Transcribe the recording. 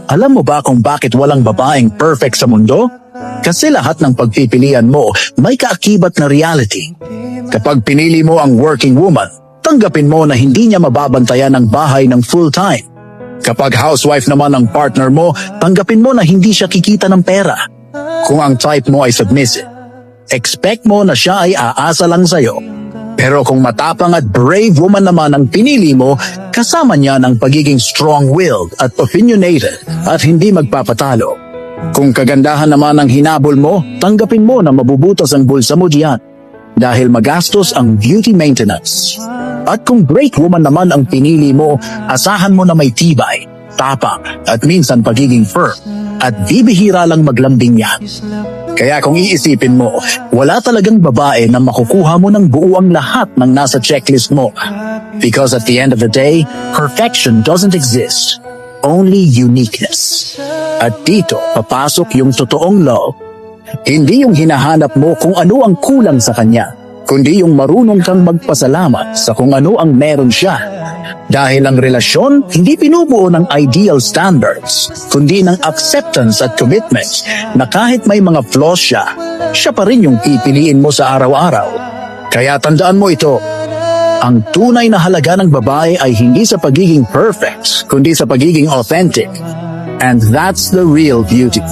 Alam mo ba kung bakit walang babaeng perfect sa mundo? Kasi lahat ng pagpipilian mo may kaakibat na reality. Kapag pinili mo ang working woman, tanggapin mo na hindi niya mababantayan ang bahay ng full-time. Kapag housewife naman ang partner mo, tanggapin mo na hindi siya kikita ng pera. Kung ang type mo ay submissive, expect mo na siya ay aasa lang sa'yo. Pero kung matapang at brave woman naman ang pinili mo, kasama niya ng pagiging strong-willed at opinionated at hindi magpapatalo. Kung kagandahan naman ang hinabol mo, tanggapin mo na mabubutas ang bulsa mo diyan dahil magastos ang beauty maintenance. At kung great woman naman ang pinili mo, asahan mo na may tibay, tapang at minsan pagiging firm at bibihira lang maglambing yan. Kaya kung iisipin mo, wala talagang babae na makukuha mo ng buo ang lahat ng nasa checklist mo. Because at the end of the day, perfection doesn't exist. Only uniqueness. At dito, papasok yung totoong love. Hindi yung hinahanap mo kung ano ang kulang sa kanya, kundi yung marunong kang magpasalamat sa kung ano ang meron siya. Dahil ang relasyon, hindi pinubuo ng ideal standards, kundi ng acceptance at commitment na kahit may mga flaws siya, siya pa rin yung pipiliin mo sa araw-araw. Kaya tandaan mo ito, ang tunay na halaga ng babae ay hindi sa pagiging perfect, kundi sa pagiging authentic. And that's the real beauty.